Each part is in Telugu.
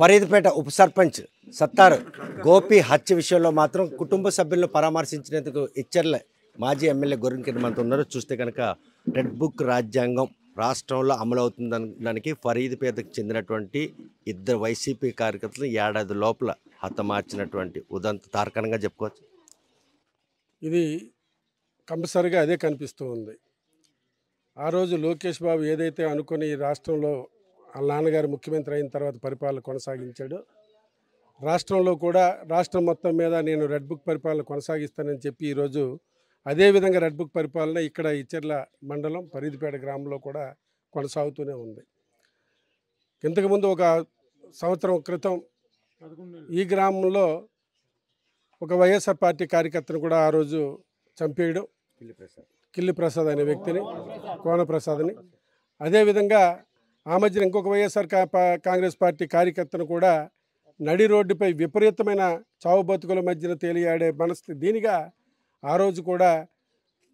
ఫరీద్పేట ఉప సర్పంచ్ సత్తారు గోపి హత్య విషయంలో మాత్రం కుటుంబ సభ్యులను పరామర్శించినందుకు ఇచ్చర్ల మాజీ ఎమ్మెల్యే గొర్రెంకిరణ్ మనతో ఉన్నారు. చూస్తే కనుక రెడ్ బుక్ రాజ్యాంగం రాష్ట్రంలో అమలు అవుతుందనడానికి ఫరీద్పేటకు చెందినటువంటి ఇద్దరు వైసీపీ కార్యకర్తలు ఏడాది లోపల హతమార్చినటువంటి ఉదంత తార్కాణంగా చెప్పుకోవచ్చు. ఇది కంపల్సరిగా అదే కనిపిస్తూ ఉంది. ఆ రోజు లోకేష్ బాబు ఏదైతే అనుకుని రాష్ట్రంలో వాళ్ళ నాన్నగారు ముఖ్యమంత్రి అయిన తర్వాత పరిపాలన కొనసాగించాడో, రాష్ట్రంలో కూడా రాష్ట్రం మొత్తం మీద నేను రెడ్ బుక్ పరిపాలన కొనసాగిస్తానని చెప్పి ఈరోజు అదేవిధంగా రెడ్ బుక్ పరిపాలన ఇక్కడ ఇచ్చర్ల మండలం ఫరీద్పేట గ్రామంలో కూడా కొనసాగుతూనే ఉంది. ఇంతకుముందు ఒక సంవత్సరం క్రితం ఈ గ్రామంలో ఒక వైఎస్ఆర్ పార్టీ కార్యకర్తను కూడా ఆ రోజు చంపేయడం, కిల్లి ప్రసాద్ అనే వ్యక్తిని, కోనప్రసాద్ని. అదేవిధంగా ఆ మధ్యన ఇంకొక వైఎస్ఆర్ కాంగ్రెస్ పార్టీ కార్యకర్తను కూడా నడి రోడ్డుపై విపరీతమైన చావు బతుకుల మధ్యన తేలియాడే మనస్థితి. దీనిగా ఆ రోజు కూడా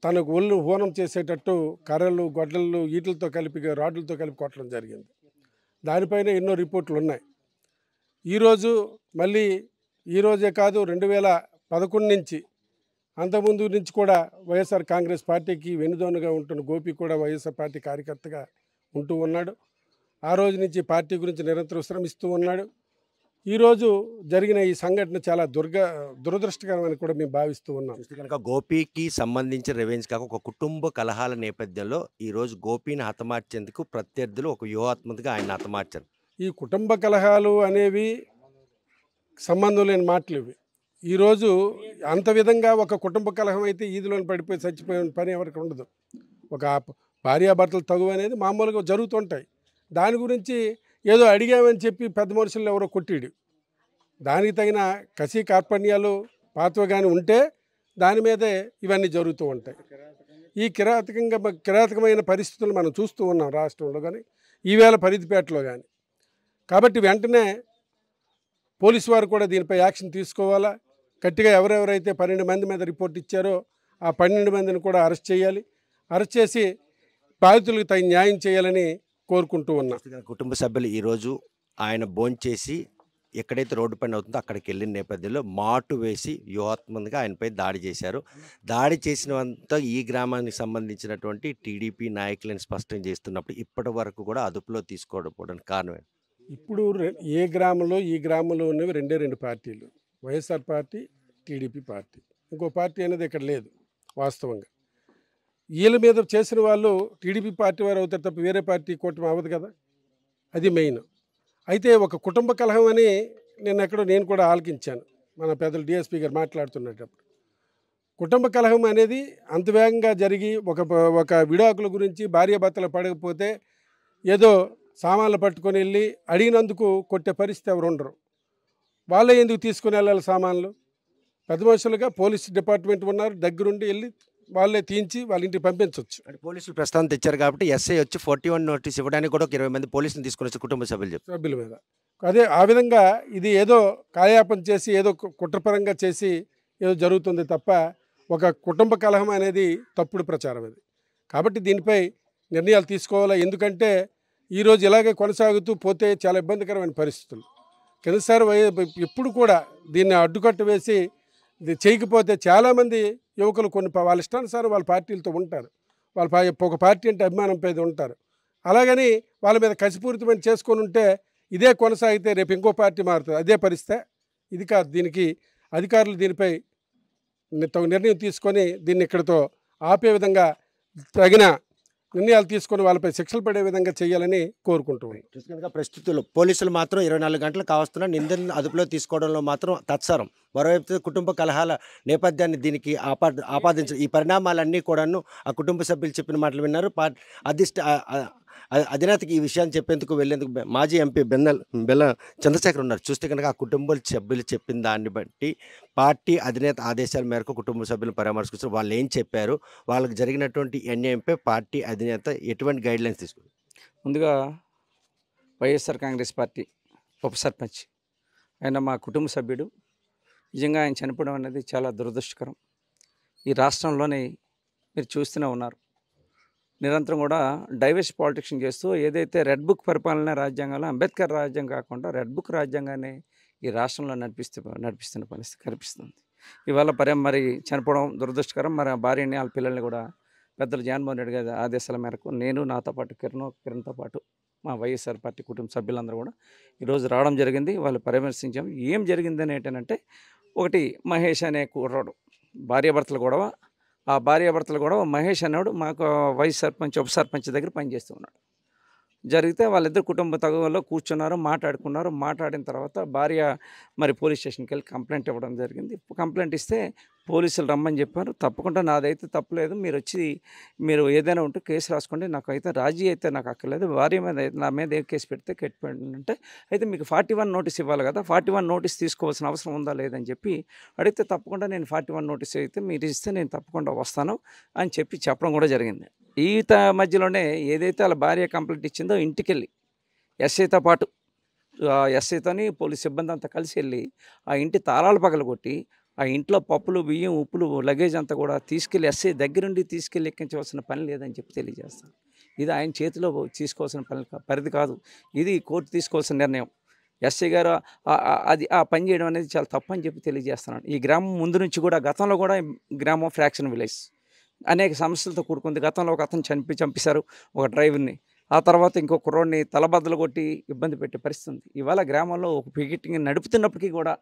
తనకు ఒళ్ళు హోనం చేసేటట్టు కర్రలు, గొడ్డళ్ళు, ఈటలతో కలిపి, రాడ్లతో కలిపి కొట్టడం జరిగింది. దానిపైన ఎన్నో రిపోర్ట్లు ఉన్నాయి. ఈరోజు మళ్ళీ ఈరోజే కాదు, 2011 నుంచి అంతకుముందు నుంచి కూడా వైఎస్ఆర్ కాంగ్రెస్ పార్టీకి వెన్నుదన్నుగా ఉంటున్న గోపి కూడా వైఎస్ఆర్ పార్టీ కార్యకర్తగా ఉంటూ ఉన్నాడు. ఆ రోజు నుంచి పార్టీ గురించి నిరంతరం శ్రమిస్తూ ఉన్నాడు. ఈరోజు జరిగిన ఈ సంఘటన చాలా దురదృష్టకరమని కూడా మేము భావిస్తూ ఉన్నాం. కనుక గోపికి సంబంధించిన రివెంజ్ కాక ఒక కుటుంబ కలహాల నేపథ్యంలో ఈరోజు గోపిని హతమార్చేందుకు ప్రత్యర్థులు ఒక వ్యూహాత్మకంగా ఆయన హతమార్చారు. ఈ కుటుంబ కలహాలు అనేవి సంబంధం లేని మాటలు ఇవి. ఈరోజు అంత విధంగా ఒక కుటుంబ కలహం అయితే ఈదిలోని పడిపోయి చచ్చిపోయిన పని ఎవరికి ఉండదు. ఒక భార్యాభర్తలు తగు అనేది మామూలుగా జరుగుతుంటాయి. దాని గురించి ఏదో అడిగామని చెప్పి పెద్ద మనుషులను ఎవరో కొట్టిడు. దానికి తగిన కసి కార్పణ్యాలు పాత్వ కానీ ఉంటే దాని మీదే ఇవన్నీ జరుగుతూ ఉంటాయి. ఈ కిరాతకమైన పరిస్థితులు మనం చూస్తూ ఉన్నాం రాష్ట్రంలో కానీ, ఈవేళ ఫరీద్పేటలో కానీ. కాబట్టి వెంటనే పోలీసు వారు కూడా దీనిపై యాక్షన్ తీసుకోవాలా. గట్టిగా ఎవరెవరైతే 12 మంది మీద రిపోర్ట్ ఇచ్చారో ఆ 12 మందిని కూడా అరెస్ట్ చేయాలి. అరెస్ట్ చేసి బాధితులకు తగిన న్యాయం చేయాలని కోరుకుంటూ ఉన్నాం. కుటుంబ సభ్యులు ఈరోజు ఆయన భోంచేసి ఎక్కడైతే రోడ్డు పైన అవుతుందో అక్కడికి వెళ్ళిన నేపథ్యంలో మాటు వేసి వ్యూహాత్మకంగా ఆయనపై దాడి చేశారు. దాడి చేసినంత ఈ గ్రామానికి సంబంధించినటువంటి టీడీపీ నాయకులను స్పష్టం చేస్తున్నప్పుడు ఇప్పటి వరకు కూడా అదుపులో తీసుకోవడానికి కారణమే. ఇప్పుడు ఏ గ్రామంలో ఈ గ్రామంలో ఉన్నవి రెండు పార్టీలు, వైఎస్ఆర్ పార్టీ, టీడీపీ పార్టీ. ఇంకో పార్టీ అనేది ఇక్కడ లేదు. వాస్తవంగా వీళ్ళ మీద చేసిన వాళ్ళు టీడీపీ పార్టీ వారు అవుతారు తప్ప వేరే పార్టీ కూటమి అవ్వదు కదా. అది మెయిన్. అయితే ఒక కుటుంబ కలహం అని నేను కూడా ఆలకించాను మన పెద్దలు డిఎస్పీ గారు మాట్లాడుతున్నప్పుడు. కుటుంబ కలహం అనేది అంత వేగంగా జరిగి ఒక విడాకుల గురించి భార్యాభర్తలు పడకపోతే ఏదో సామాన్లు పట్టుకొని వెళ్ళి అడిగినందుకు కొట్టే పరిస్థితి ఎవరు ఉండరు. వాళ్ళే ఎందుకు తీసుకుని వెళ్ళాలి సామాన్లు? పెద్ద మనుషులుగా పోలీస్ డిపార్ట్మెంట్ ఉన్నారు, దగ్గరుండి వెళ్ళి వాళ్ళే తీయించి వాళ్ళ ఇంటికి పంపించవచ్చు. అంటే పోలీసులు ప్రస్తుతం తెచ్చారు కాబట్టి ఎస్ఐ వచ్చి 41 నోటీస్ ఇవ్వడానికి కూడా ఒక 20 మంది పోలీసులు తీసుకుని వచ్చి కుటుంబ సభ్యుల మీద అదే ఆ విధంగా ఇది ఏదో కాయాపన చేసి ఏదో కుట్రపరంగా చేసి ఏదో జరుగుతుంది తప్ప ఒక కుటుంబ కలహం అనేది తప్పుడు ప్రచారం అది. కాబట్టి దీనిపై నిర్ణయాలు తీసుకోవాలా. ఎందుకంటే ఈరోజు ఇలాగే కొనసాగుతూ పోతే చాలా ఇబ్బందికరమైన పరిస్థితులు. కిందసారి ఎప్పుడు కూడా దీన్ని అడ్డుకట్ట వేసి చేయకపోతే చాలామంది యువకులు వాళ్ళ ఇష్టానుసారం వాళ్ళ పార్టీలతో ఉంటారు. ఒక పార్టీ అంటే అభిమానం మీద ఉంటారు. అలాగని వాళ్ళ మీద కసిపూరితమైన చేసుకొని ఉంటే ఇదే కొనసాగితే రేపు ఇంకో పార్టీ మారుతుంది. అదే పరిస్థితి ఇది కాదు. దీనికి అధికారులు దీనిపై నిర్ణయం తీసుకొని దీన్ని ఇక్కడితో ఆపే విధంగా తగిన నిర్ణయాలు తీసుకొని వాళ్ళపై శిక్షలు పడే విధంగా చేయాలని కోరుకుంటున్నాం. ప్రస్తుతం పోలీసులు మాత్రం 24 గంటలు కావస్తున్నా నిందితులను అదుపులో తీసుకోవడంలో మాత్రం తత్సరం. మరోవైపు కుటుంబ కలహాల నేపథ్యాన్ని దీనికి ఆపాదించారు. ఈ పరిణామాలన్నీ కూడాను ఆ కుటుంబ సభ్యులు చెప్పిన మాటలు విన్నారు. అధినేతకి ఈ విషయాన్ని చెప్పేందుకు వెళ్లేందుకు మాజీ ఎంపీ బెల్ల చంద్రశేఖర్ ఉన్నారు. చూస్తే కనుక ఆ కుటుంబ సభ్యులు చెప్పిన దాన్ని బట్టి పార్టీ అధినేత ఆదేశాల మేరకు కుటుంబ సభ్యులను పరామర్శించారు. వాళ్ళు ఏం చెప్పారు, వాళ్ళకి జరిగినటువంటి అన్యాయంపై పార్టీ అధినేత ఎటువంటి గైడ్లైన్స్ తీసుకుంది? ముందుగా వైఎస్ఆర్ కాంగ్రెస్ పార్టీ ఉప సర్పంచ్ ఆయన మా కుటుంబ సభ్యుడు. నిజంగా ఆయన చనిపోవడం అనేది చాలా దురదృష్టకరం. ఈ రాష్ట్రంలోనే మీరు చూస్తూనే ఉన్నారు. నిరంతరం కూడా డైవర్స్ పాలిటిక్స్ చేస్తూ ఏదైతే రెడ్ బుక్ పరిపాలన రాజ్యాంగంలో అంబేద్కర్ రాజ్యం కాకుండా రెడ్ బుక్ రాజ్యాంగాన్ని ఈ రాష్ట్రంలో నడిపిస్తున్న పరిస్థితి కనిపిస్తుంది. ఇవాళ మరి చనిపోవడం దురదృష్టకరం. మరి ఆ భార్యని వాళ్ళ పిల్లల్ని కూడా పెద్దలు జగన్మోహన్ రెడ్డి గారి ఆదేశాల మేరకు నేను, నాతో పాటు కిరణ్తో పాటు మా వైఎస్ఆర్ పార్టీ కుటుంబ సభ్యులందరూ కూడా ఈరోజు రావడం జరిగింది. వాళ్ళు పరామర్శించాం. ఏం జరిగిందని ఏంటంటే, ఒకటి మహేష్ అనే కుర్రాడు భార్యాభర్తల గొడవ. ఆ భార్యాభర్తల గొడవ మహేష్ అనేవాడు మాకు వైస్ సర్పంచ్ ఉప సర్పంచ్ దగ్గర పనిచేస్తూ ఉన్నాడు. జరిగితే వాళ్ళిద్దరు కుటుంబ తగువలో కూర్చున్నారు, మాట్లాడుకున్నారు. మాట్లాడిన తర్వాత భార్య మరి పోలీస్ స్టేషన్కి వెళ్ళి కంప్లైంట్ ఇవ్వడం జరిగింది. కంప్లైంట్ ఇస్తే పోలీసులు రమ్మని చెప్పారు. తప్పకుండా నాదైతే తప్పులేదు, మీరు ఏదైనా ఉంటే కేసు రాసుకోండి, నాకైతే రాజీ అయితే నాకు అక్కర్లేదు, భార్య మీద నా మీద ఏ కేసు పెడితే అంటే అయితే మీకు 41 నోటీస్ ఇవ్వాలి కదా, 41 నోటీస్ తీసుకోవాల్సిన అవసరం ఉందా లేదని చెప్పి అడిగితే తప్పకుండా నేను 41 నోటీస్ అయితే మీరు ఇస్తే నేను తప్పకుండా వస్తాను అని చెప్పడం కూడా జరిగింది. ఈ మధ్యలోనే ఏదైతే వాళ్ళ భార్య కంప్లైంట్ ఇచ్చిందో ఇంటికెళ్ళి ఎస్ఐతో పాటు ఎస్ఐతోని పోలీస్ సిబ్బంది అంతా కలిసి వెళ్ళి ఆ ఇంటి తాళాలు పగలగొట్టి ఆ ఇంట్లో పప్పులు, బియ్యం, ఉప్పులు, లగేజ్ అంతా కూడా తీసుకెళ్ళి ఎస్ఐ దగ్గరుండి తీసుకెళ్ళి ఎక్కించవలసిన పని లేదని చెప్పి తెలియజేస్తాను. ఇది ఆయన చేతిలో తీసుకోవాల్సిన పరిధి కాదు, ఇది కోర్టు తీసుకోవాల్సిన నిర్ణయం. ఎస్ఐ గారు ఆ పని చేయడం అనేది చాలా తప్పని చెప్పి తెలియజేస్తున్నాను. ఈ గ్రామం ముందు నుంచి కూడా గతంలో కూడా గ్రామం ఫ్రాక్షన్ విలేజ్ అనేక సమస్యలతో కూడుకుంది. గతంలో ఒక అతను చంపేశారు ఒక డ్రైవర్ని. ఆ తర్వాత ఇంకో కుర్రోడిని తలబద్దలు కొట్టి ఇబ్బంది పెట్టే పరిస్థితి ఉంది. ఇవాళ గ్రామంలో ఒక పికెటింగ్ నడుపుతున్నప్పటికీ కూడా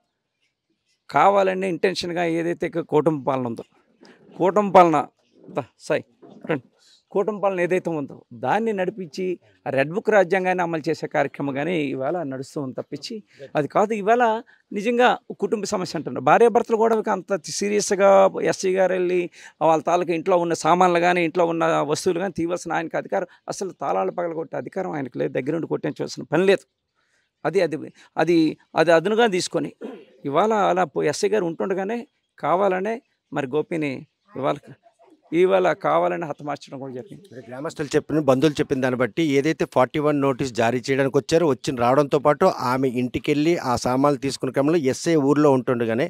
కావాలని ఇంటెన్షన్గా ఏదైతే కూటమి పాలన ఉందో, కూటమి పాలన ఏదైతే ఉందో దాన్ని నడిపించి ఆ రెడ్ బుక్ రాజ్యాంగాన్ని అమలు చేసే కార్యక్రమం కానీ ఇవాళ నడుస్తూ ఉంది తప్పించి అది కాదు. ఇవాళ నిజంగా కుటుంబ సమస్య అంటున్నారు. భార్యాభర్తలు కూడా అంత సీరియస్గా ఎస్సీ గారు వెళ్ళి వాళ్ళ తాలూకా ఇంట్లో ఉన్న సామాన్లు కానీ ఇంట్లో ఉన్న వస్తువులు కానీ తీయవలసిన ఆయనకు అధికారం, అసలు తాళాలు పగలగొట్టే అధికారం ఆయనకు లేదు, దగ్గరుండి కొట్టించవలసిన పని లేదు. అది అదునుగా తీసుకొని ఇవాళ అలా ఎస్ఐ గారు ఉంటుండగానే కావాలనే మరి గోపిని ఇవాళ కావాలని హతమార్చడం కూడా జరిగింది. గ్రామస్తులు బంధువులు చెప్పిన దాన్ని బట్టి ఏదైతే 41 నోటీస్ జారీ చేయడానికి వచ్చారో రావడంతో పాటు ఆమె ఇంటికి వెళ్ళి ఆ సామాన్లు తీసుకునే క్రమంలో ఎస్ఐ ఊర్లో ఉంటుండగానే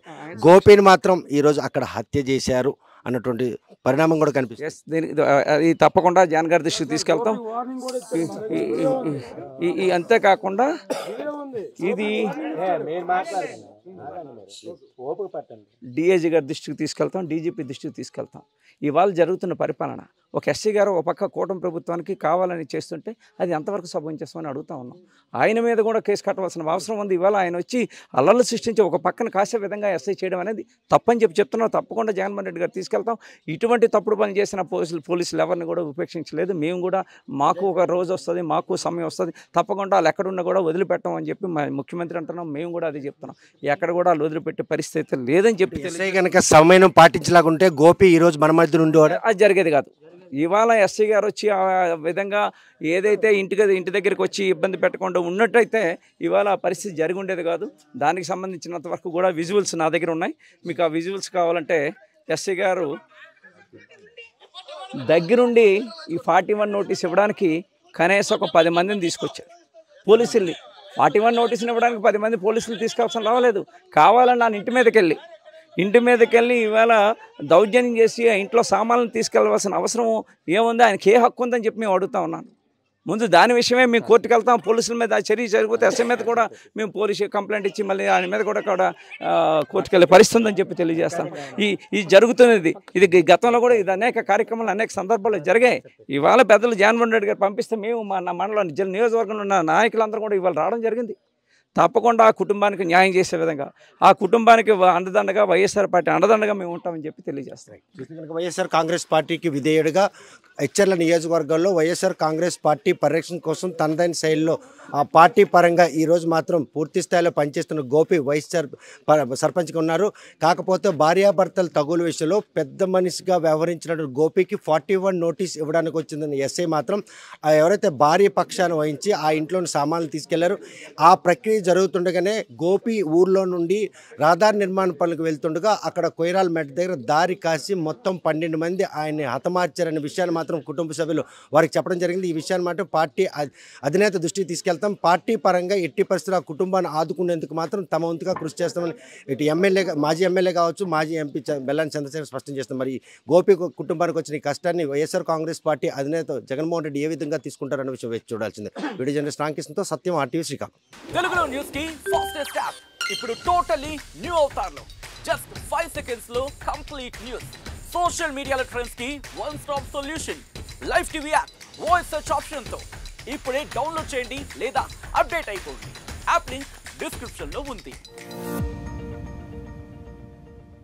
గోపిని మాత్రం ఈరోజు అక్కడ హత్య చేశారు అన్నటువంటి పరిణామం కూడా కనిపిస్తుంది. అది తప్పకుండా జగన్ గారి దృష్టికి తీసుకెళ్తాం. అంతేకాకుండా ఇది డిఐజీ గారి దృష్టికి తీసుకెళ్తాం, డీజీపీ దృష్టికి తీసుకెళ్తాం. ఇవాళ జరుగుతున్న పరిపాలన ఒక ఎస్సీ గారు ఒక పక్క కూటమి ప్రభుత్వానికి కావాలని చేస్తుంటే అది ఎంతవరకు సభవించేస్తామని అడుగుతా ఉన్నాం. ఆయన మీద కూడా కేసు కట్టవలసిన అవసరం ఉంది. ఇవాళ ఆయన వచ్చి అల్లర్లు సృష్టించి ఒక పక్కన కాసే విధంగా ఎస్ఐ చేయడం అనేది తప్పని చెప్తున్నాం. తప్పకుండా జగన్మోహన్ రెడ్డి గారు తీసుకెళ్తాం. ఇటువంటి తప్పుడు పని చేసిన పోలీసులు ఎవరిని కూడా ఉపేక్షించలేదు. మేము కూడా మాకు ఒక రోజు వస్తుంది, మాకు సమయం వస్తుంది, తప్పకుండా వాళ్ళు ఎక్కడున్నా కూడా వదిలిపెట్టాం అని చెప్పి ముఖ్యమంత్రి అంటున్నాం. మేము కూడా అది చెప్తున్నాం. ఎక్కడ కూడా వాళ్ళు వదిలిపెట్టే పరిస్థితి లేదని చెప్పి కనుక సమయం పాటించలాగుంటే గోపి ఈరోజు మన మధ్య ఉండేవాడు. అది జరిగేది కాదు. ఇవాళ ఎస్సీ గారు వచ్చి ఆ విధంగా ఏదైతే ఇంటి దగ్గరికి వచ్చి ఇబ్బంది పెట్టకుండా ఉన్నట్టయితే ఇవాళ పరిస్థితి జరిగి ఉండేది కాదు. దానికి సంబంధించినంత వరకు కూడా విజువల్స్ నా దగ్గర ఉన్నాయి. మీకు ఆ విజువల్స్ కావాలంటే ఎస్సీ గారు దగ్గరుండి ఈ 41 నోటీస్ ఇవ్వడానికి కనీసం ఒక 10 మందిని తీసుకొచ్చారు పోలీసుల్ని. 41 నోటీసులు ఇవ్వడానికి 10 మంది పోలీసులు తీసుకోవాల్సిన రావలేదు. కావాలని నా ఇంటి మీదకి వెళ్ళి ఇవాళ దౌర్జన్యం చేసి ఆ ఇంట్లో సామాన్లను తీసుకెళ్లవలసిన అవసరం ఏముంది, ఆయనకి ఏ హక్కు ఉందని చెప్పి మేము అడుగుతా ఉన్నాను. ముందు దాని విషయమే మేము కోర్టుకు వెళ్తాం. పోలీసుల మీద చర్య జరిగిపోతే ఎస్ఐ మీద కూడా మేము పోలీసు కంప్లైంట్ ఇచ్చి మళ్ళీ ఆయన మీద కూడా కోర్టుకు వెళ్ళే పరిస్థితి ఉందని చెప్పి తెలియజేస్తాం. ఈ జరుగుతున్నది ఇది గతంలో కూడా ఇది అనేక కార్యక్రమాలు అనేక సందర్భాల్లో జరిగాయి. ఇవాళ పెద్దలు జగన్మోహన్ రెడ్డి గారు పంపిస్తే మేము మన మండలం నియోజకవర్గంలో ఉన్న నాయకులందరూ కూడా ఇవాళ రావడం జరిగింది. తప్పకుండా ఆ కుటుంబానికి న్యాయం చేసే విధంగా ఆ కుటుంబానికి అండదండగా వైఎస్ఆర్ పార్టీ అండదండగా మేము ఉంటామని చెప్పి తెలియజేస్తాం. వైఎస్ఆర్ కాంగ్రెస్ పార్టీకి విధేయుడిగా ఎచ్చర్ల నియోజకవర్గంలో వైఎస్ఆర్ కాంగ్రెస్ పార్టీ పరిరక్షణ కోసం తనదైన శైలిలో ఆ పార్టీ పరంగా ఈరోజు మాత్రం పూర్తి స్థాయిలో పనిచేస్తున్న గోపి వైస్ సర్పంచ్గా ఉన్నారు. కాకపోతే భార్యాభర్తల తగుల విషయంలో పెద్ద మనిషిగా వ్యవహరించినటువంటి గోపికి 41 నోటీస్ ఇవ్వడానికి వచ్చిందని ఎస్ఐ మాత్రం ఎవరైతే భార్య పక్షాన్ని వహించి ఆ ఇంట్లోని సామాన్లు తీసుకెళ్లారు. ఆ ప్రక్రియ జరుగుతుండగానే గోపి ఊర్లో నుండి రహదారి నిర్మాణ పనులకు వెళ్తుండగా అక్కడ కొయిరాల మెట్ దగ్గర దారి కాసి మొత్తం 12 మంది ఆయన్ని హతమార్చారనే విషయాన్ని మాత్రం మాత్రం కుటుంబ సభ్యులు వారికి చెప్పడం జరిగింది. ఈ విషయాన్ని మాత్రం పార్టీ అధినేత దృష్టికి తీసుకెళ్తాం. పార్టీ పరంగా ఎట్టి పరిస్థితుల్లో ఆ కుటుంబాన్ని ఆదుకునేందుకు మాత్రం తమ వంతుగా కృషి చేస్తామని ఇటు మాజీ ఎమ్మెల్యే కావచ్చు, మాజీ ఎంపీ బెల్లాని చంద్రశేఖర్ స్పష్టం చేస్తాం. మరి గోపి కుటుంబానికి వచ్చిన ఈ కష్టాన్ని వైఎస్ఆర్ కాంగ్రెస్ పార్టీ అధినేత జగన్మోహన్ రెడ్డి ఏ విధంగా తీసుకుంటారన్న విషయం వేచి చూడాల్సిందే. వీడియో జర్నలిస్ట్ రామకృష్ణతో సత్యం, RTV శ్రీకాకుళం. తెలుగులో న్యూస్ కి ఫాస్టెస్ట్ యాప్ ఇప్పుడు టోటలీ న్యూ అవతార్లో జస్ట్ 5 seconds లో కంప్లీట్ న్యూస్. సోషల్ మీడియాలో ట్రెండ్స్ కి one stop solution. Live TV app voice search option తో ఇప్పుడే డౌన్లోడ్ చేయండి లేదా అప్డేట్ అయిపోండి. యాప్ లింక్ డిస్క్రిప్షన్ లో ఉంది.